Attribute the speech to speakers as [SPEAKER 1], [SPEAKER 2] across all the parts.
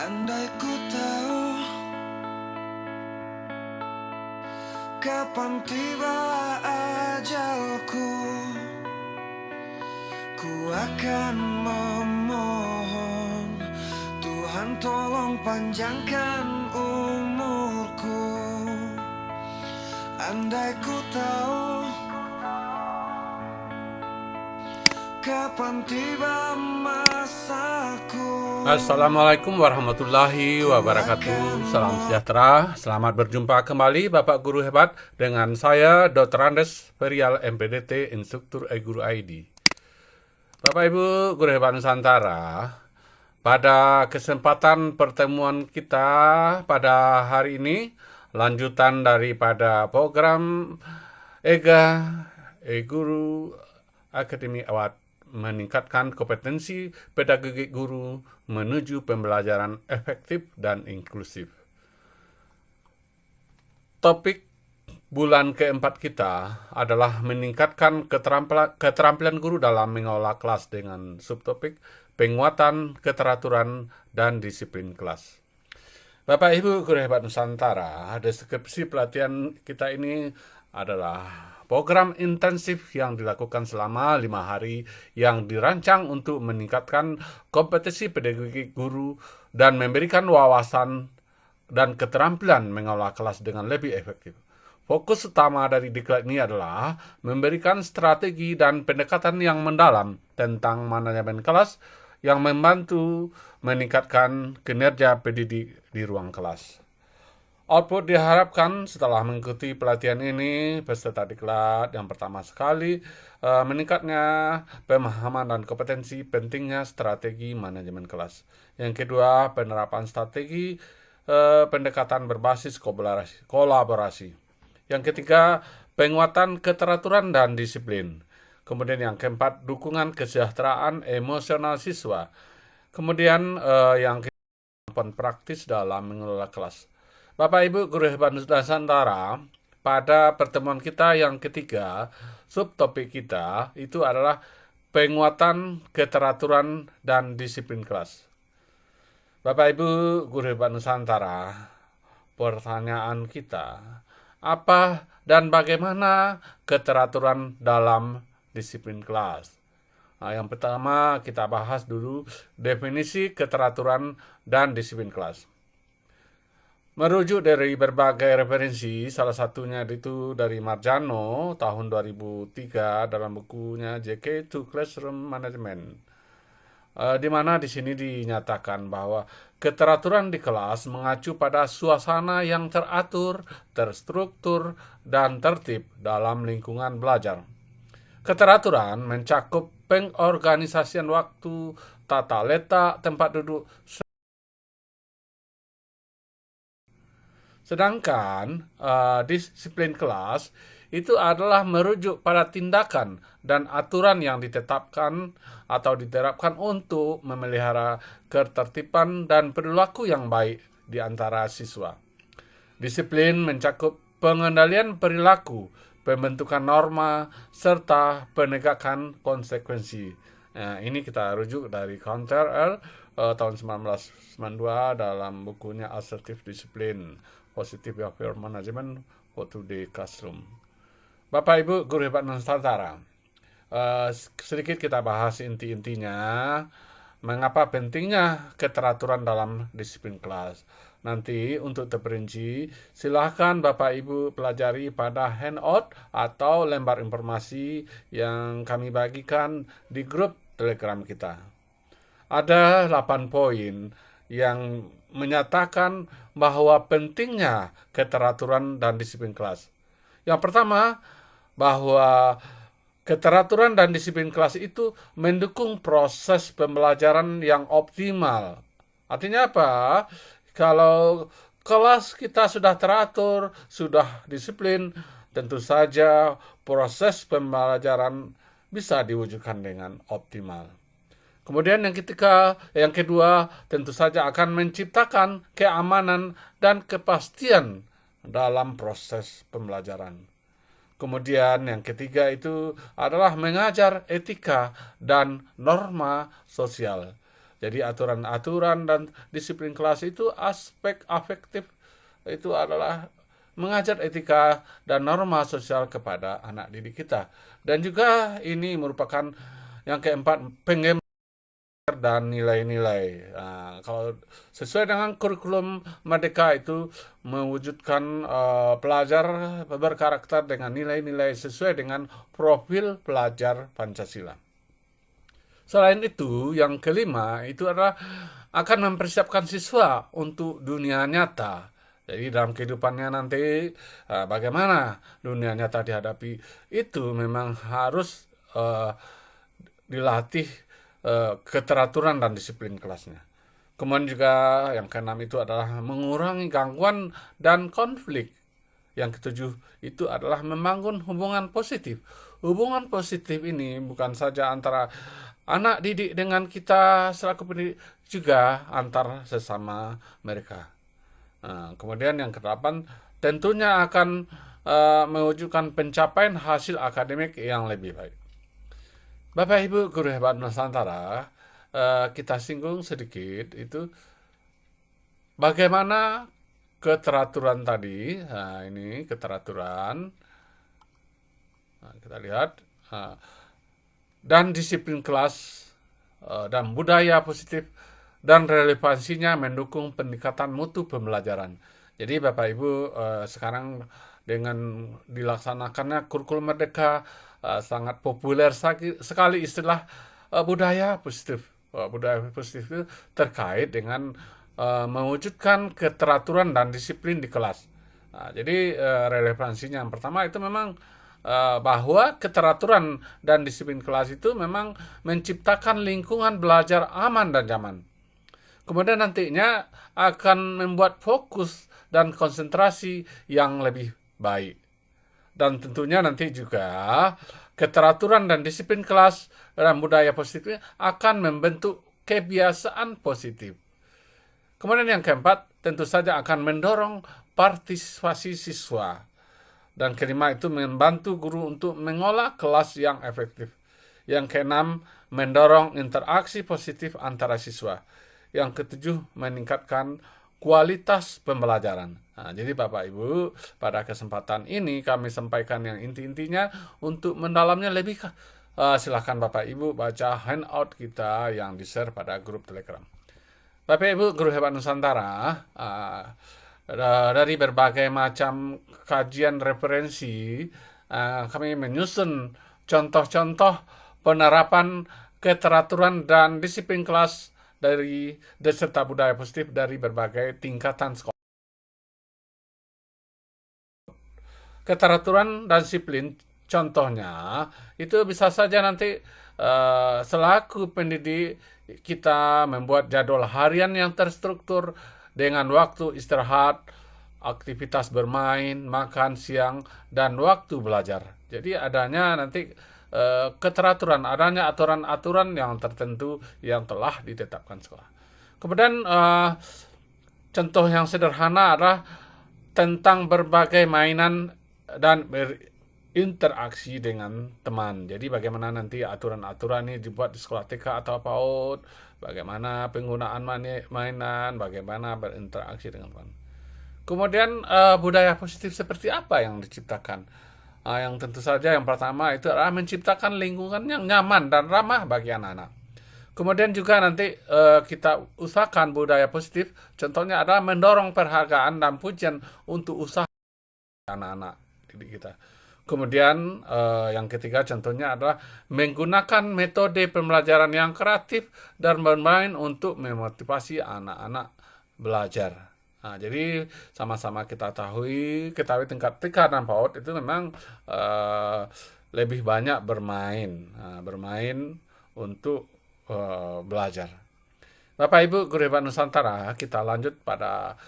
[SPEAKER 1] Andai ku tahu kapan tiba ajalku, ku akan memohon Tuhan tolong panjangkan umurku. Andai ku tahu kapan tiba masaku.
[SPEAKER 2] Assalamualaikum warahmatullahi wabarakatuh. Salam sejahtera. Selamat berjumpa kembali Bapak Guru Hebat dengan saya Dr. Andes Ferial MPDT Instruktur E-Guru ID. Bapak Ibu Guru Hebat Nusantara, pada kesempatan pertemuan kita pada hari ini, lanjutan daripada program EGA E-Guru Academy Award, meningkatkan kompetensi pedagogik guru menuju pembelajaran efektif dan inklusif. Topik bulan keempat kita adalah meningkatkan keterampilan guru dalam mengelola kelas dengan subtopik penguatan keteraturan dan disiplin kelas. Bapak Ibu Guru Hebat Nusantara, deskripsi pelatihan kita ini adalah program intensif yang dilakukan selama 5 hari yang dirancang untuk meningkatkan kompetensi pedagogik guru dan memberikan wawasan dan keterampilan mengelola kelas dengan lebih efektif. Fokus utama dari diklat ini adalah memberikan strategi dan pendekatan yang mendalam tentang manajemen kelas yang membantu meningkatkan kinerja pendidik di ruang kelas. Output diharapkan setelah mengikuti pelatihan ini, peserta diklat yang pertama sekali meningkatnya pemahaman dan kompetensi pentingnya strategi manajemen kelas. Yang kedua, penerapan strategi pendekatan berbasis kolaborasi. Yang ketiga, penguatan keteraturan dan disiplin. Kemudian yang keempat, dukungan kesejahteraan emosional siswa. Kemudian yang kemampuan praktis dalam mengelola kelas. Bapak Ibu Guru Hebat Nusantara, pada pertemuan kita yang ketiga, subtopik kita itu adalah penguatan keteraturan dan disiplin kelas. Bapak Ibu Guru Hebat Nusantara, pertanyaan kita, apa dan bagaimana keteraturan dalam disiplin kelas? Nah, yang pertama kita bahas dulu definisi keteraturan dan disiplin kelas. Merujuk dari berbagai referensi, salah satunya itu dari Marjano tahun 2003 dalam bukunya JK to Classroom Management, di mana di sini dinyatakan bahwa keteraturan di kelas mengacu pada suasana yang teratur, terstruktur, dan tertib dalam lingkungan belajar. Keteraturan mencakup pengorganisasian waktu, tata letak tempat duduk. Sedangkan disiplin kelas itu adalah merujuk pada tindakan dan aturan yang ditetapkan atau diterapkan untuk memelihara ketertiban dan perilaku yang baik di antara siswa. Disiplin mencakup pengendalian perilaku, pembentukan norma, serta penegakan konsekuensi. Ini kita rujuk dari Counter L tahun 1992 dalam bukunya Assertive Discipline, Positive Behavior Management for Today Classroom. Bapak Ibu Guru Hebat Nusantara, sedikit kita bahas inti-intinya mengapa pentingnya keteraturan dalam disiplin kelas. Nanti untuk terperinci, silahkan Bapak Ibu pelajari pada handout atau lembar informasi yang kami bagikan di grup Telegram kita. Ada 8 poin yang menyatakan bahwa pentingnya keteraturan dan disiplin kelas. Yang pertama, bahwa keteraturan dan disiplin kelas itu mendukung proses pembelajaran yang optimal. Artinya apa? Kalau kelas kita sudah teratur, sudah disiplin, tentu saja proses pembelajaran bisa diwujudkan dengan optimal. Kemudian yang kedua, tentu saja akan menciptakan keamanan dan kepastian dalam proses pembelajaran. Kemudian yang ketiga itu adalah mengajar etika dan norma sosial. Jadi aturan-aturan dan disiplin kelas itu aspek afektif itu adalah mengajar etika dan norma sosial kepada anak didik kita. Dan juga ini merupakan yang keempat, dan nilai-nilai. Nah, kalau sesuai dengan kurikulum Merdeka itu mewujudkan pelajar berkarakter dengan nilai-nilai sesuai dengan profil pelajar Pancasila. Selain itu, yang kelima itu adalah akan mempersiapkan siswa untuk dunia nyata. Jadi dalam kehidupannya nanti bagaimana dunia nyata dihadapi itu memang harus dilatih keteraturan dan disiplin kelasnya. Kemudian juga yang keenam itu adalah mengurangi gangguan dan konflik. Yang ketujuh itu adalah membangun hubungan positif. Hubungan positif ini bukan saja antara anak didik dengan kita selaku pendidik, juga antar sesama mereka. Nah, kemudian yang kedelapan tentunya akan mewujudkan pencapaian hasil akademik yang lebih baik. Bapak Ibu guru hebat Nusantara, kita singgung sedikit itu bagaimana keteraturan tadi. Nah, ini keteraturan. Nah, kita lihat dan disiplin kelas dan budaya positif dan relevansinya mendukung peningkatan mutu pembelajaran. Jadi Bapak Ibu sekarang dengan dilaksanakannya kurikulum Merdeka sangat populer sekali istilah budaya positif. Budaya positif itu terkait dengan mewujudkan keteraturan dan disiplin di kelas. Nah, jadi relevansinya yang pertama itu memang bahwa keteraturan dan disiplin kelas itu memang menciptakan lingkungan belajar aman dan nyaman. Kemudian nantinya akan membuat fokus dan konsentrasi yang lebih baik. Dan tentunya nanti juga keteraturan dan disiplin kelas dan budaya positif akan membentuk kebiasaan positif. Kemudian yang keempat, tentu saja akan mendorong partisipasi siswa. Dan kelima itu membantu guru untuk mengolah kelas yang efektif. Yang keenam, mendorong interaksi positif antara siswa. Yang ketujuh, meningkatkan kualitas pembelajaran. Nah, jadi Bapak Ibu, pada kesempatan ini kami sampaikan yang inti-intinya. Untuk mendalamnya lebih, silakan Bapak Ibu baca handout kita yang di-share pada grup Telegram. Bapak Ibu guru hebat Nusantara, dari berbagai macam kajian referensi, kami menyusun contoh-contoh penerapan keteraturan dan disiplin kelas dari serta budaya positif dari berbagai tingkatan sekolah. Keteraturan dan disiplin contohnya itu bisa saja nanti selaku pendidik kita membuat jadwal harian yang terstruktur dengan waktu istirahat, aktivitas bermain, makan siang, dan waktu belajar. Jadi adanya nanti keteraturan, adanya aturan-aturan yang tertentu yang telah ditetapkan sekolah. Kemudian contoh yang sederhana adalah tentang berbagai mainan dan berinteraksi dengan teman. Jadi bagaimana nanti aturan-aturan ini dibuat di sekolah TK atau PAUD, bagaimana penggunaan mainan, bagaimana berinteraksi dengan teman. Kemudian budaya positif seperti apa yang diciptakan? Yang tentu saja yang pertama itu adalah menciptakan lingkungan yang nyaman dan ramah bagi anak-anak. Kemudian juga nanti kita usahakan budaya positif, contohnya adalah mendorong penghargaan dan pujian untuk usaha anak-anak didik kita. Kemudian yang ketiga contohnya adalah menggunakan metode pembelajaran yang kreatif dan bermain untuk memotivasi anak-anak belajar. Nah, jadi sama-sama kita ketahui tingkat TK dan PAUD itu memang lebih banyak bermain untuk belajar. Bapak Ibu guru hebat Nusantara, kita lanjut pada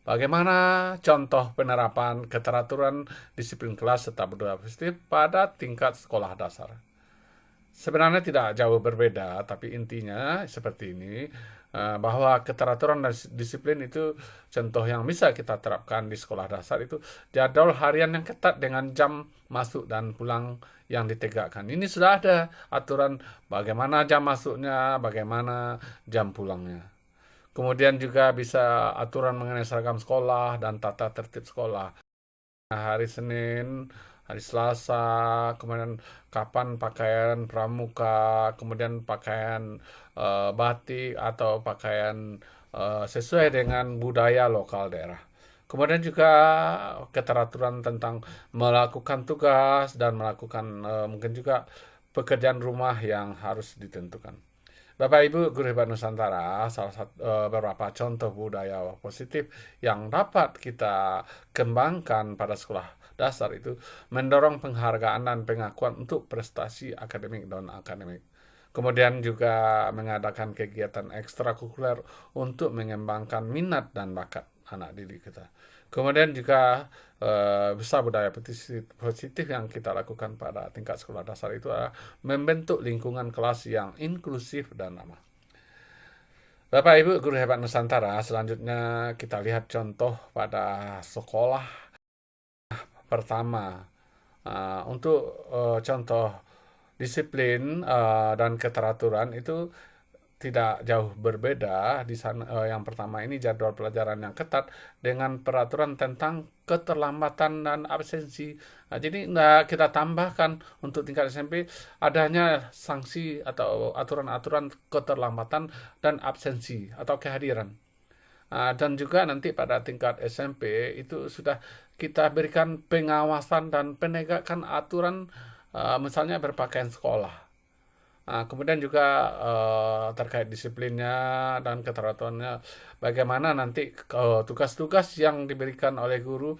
[SPEAKER 2] bagaimana contoh penerapan keteraturan disiplin kelas serta budaya positif pada tingkat sekolah dasar. Sebenarnya tidak jauh berbeda, tapi intinya seperti ini, bahwa keteraturan dan disiplin itu contoh yang bisa kita terapkan di sekolah dasar itu jadwal harian yang ketat dengan jam masuk dan pulang yang ditegakkan. Ini sudah ada aturan bagaimana jam masuknya, bagaimana jam pulangnya. Kemudian juga bisa aturan mengenai seragam sekolah dan tata tertib sekolah. Hari Senin, hari Selasa, kemudian kapan pakaian pramuka, kemudian pakaian batik atau pakaian sesuai dengan budaya lokal daerah. Kemudian juga keteraturan tentang melakukan tugas dan melakukan mungkin juga pekerjaan rumah yang harus ditentukan. Bapak Ibu Guru Hebat Nusantara, salah satu beberapa contoh budaya positif yang dapat kita kembangkan pada sekolah dasar itu mendorong penghargaan dan pengakuan untuk prestasi akademik dan akademik. Kemudian juga mengadakan kegiatan ekstrakurikuler untuk mengembangkan minat dan bakat anak didik kita. Kemudian juga besar budaya positif yang kita lakukan pada tingkat sekolah dasar itu adalah membentuk lingkungan kelas yang inklusif dan ramah. Bapak Ibu Guru Hebat Nusantara, selanjutnya kita lihat contoh pada sekolah pertama. Untuk contoh disiplin dan keteraturan itu tidak jauh berbeda di sana. Yang pertama ini jadwal pelajaran yang ketat dengan peraturan tentang keterlambatan dan absensi. Jadi kita tambahkan untuk tingkat SMP adanya sanksi atau aturan-aturan keterlambatan dan absensi atau kehadiran. Dan juga nanti pada tingkat SMP itu sudah kita berikan pengawasan dan penegakan aturan misalnya berpakaian sekolah. Kemudian juga terkait disiplinnya dan keteraturannya, bagaimana nanti tugas-tugas yang diberikan oleh guru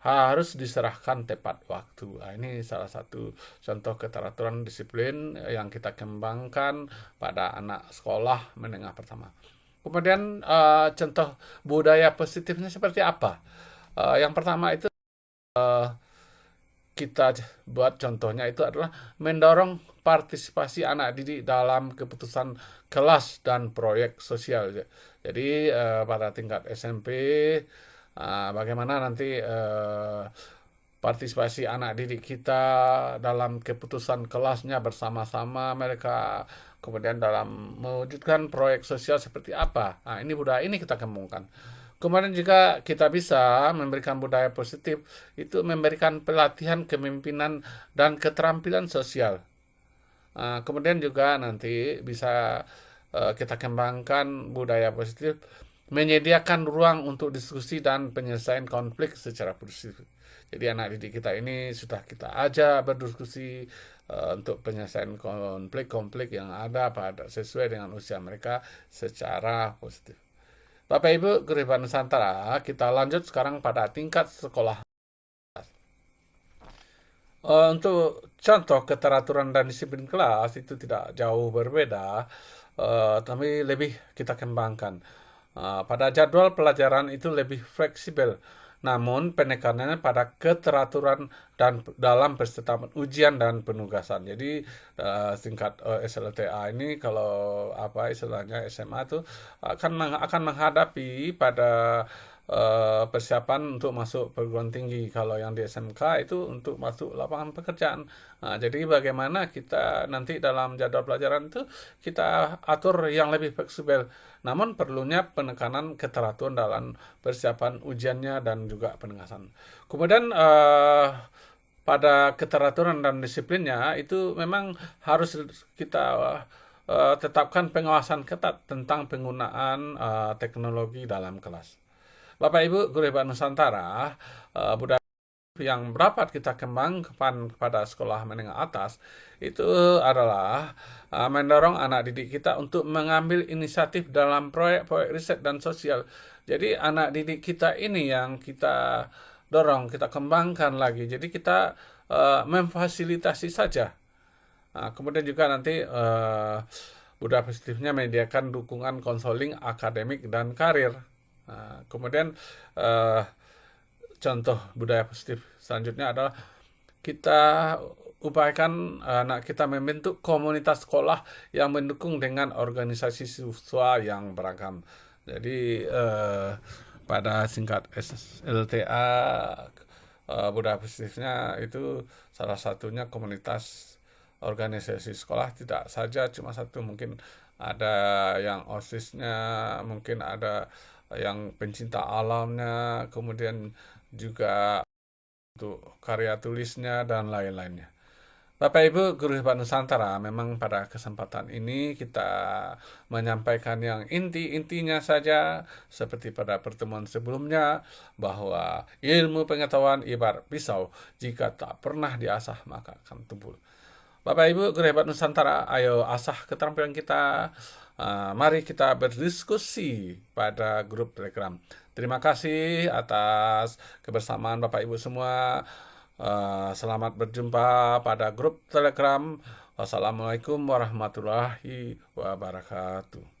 [SPEAKER 2] harus diserahkan tepat waktu. Ini salah satu contoh keteraturan disiplin yang kita kembangkan pada anak sekolah menengah pertama. Kemudian contoh budaya positifnya seperti apa? Yang pertama itu kita buat contohnya itu adalah mendorong partisipasi anak didik dalam keputusan kelas dan proyek sosial. Jadi pada tingkat SMP bagaimana nanti partisipasi anak didik kita dalam keputusan kelasnya bersama-sama mereka, kemudian dalam mewujudkan proyek sosial seperti apa. Ini budaya ini kita kembangkan. Kemudian juga kita bisa memberikan budaya positif, itu memberikan pelatihan kepemimpinan dan keterampilan sosial. Kemudian juga nanti bisa kita kembangkan budaya positif, menyediakan ruang untuk diskusi dan penyelesaian konflik secara positif. Jadi anak didik kita ini sudah kita ajak berdiskusi untuk penyelesaian konflik-konflik yang ada sesuai dengan usia mereka secara positif. Bapak Ibu Guru Hebat Nusantara, kita lanjut sekarang pada tingkat sekolah. Untuk contoh keteraturan dan disiplin kelas itu tidak jauh berbeda, tapi lebih kita kembangkan. Pada jadwal pelajaran itu lebih fleksibel, namun penekanannya pada keteraturan dan dalam persiapan ujian dan penugasan. Jadi tingkat SLTA ini kalau apa istilahnya SMA itu akan menghadapi pada persiapan untuk masuk perguruan tinggi. Kalau yang di SMK itu untuk masuk lapangan pekerjaan. Jadi bagaimana kita nanti dalam jadwal pelajaran itu kita atur yang lebih fleksibel. Namun perlunya penekanan keteraturan dalam persiapan ujiannya dan juga penugasan. Kemudian pada keteraturan dan disiplinnya itu memang harus kita tetapkan pengawasan ketat tentang penggunaan teknologi dalam kelas. Bapak Ibu Guru Hebat Nusantara, budaya yang dapat kita kembangkan kepada sekolah menengah atas itu adalah mendorong anak didik kita untuk mengambil inisiatif dalam proyek-proyek riset dan sosial. Jadi anak didik kita ini yang kita dorong, kita kembangkan lagi. Jadi kita memfasilitasi saja. Kemudian juga nanti budaya positifnya menyediakan dukungan konseling akademik dan karir. Kemudian contoh budaya positif selanjutnya adalah kita upayakan anak kita membentuk komunitas sekolah yang mendukung dengan organisasi siswa yang beragam. Jadi pada singkat SLTA, budaya positifnya itu salah satunya komunitas organisasi sekolah, tidak saja cuma satu, mungkin ada yang OSIS-nya, mungkin ada yang pencinta alamnya, kemudian juga untuk karya tulisnya dan lain-lainnya. Bapak Ibu Guru Hebat Nusantara, memang pada kesempatan ini kita menyampaikan yang inti-intinya saja, seperti pada pertemuan sebelumnya, bahwa ilmu pengetahuan ibarat pisau, jika tak pernah diasah maka akan tumpul. Bapak Ibu Guru Hebat Nusantara, ayo asah keterampilan kita. Mari kita berdiskusi pada grup Telegram. Terima kasih atas kebersamaan Bapak Ibu semua. Selamat berjumpa pada grup Telegram. Wassalamualaikum warahmatullahi wabarakatuh.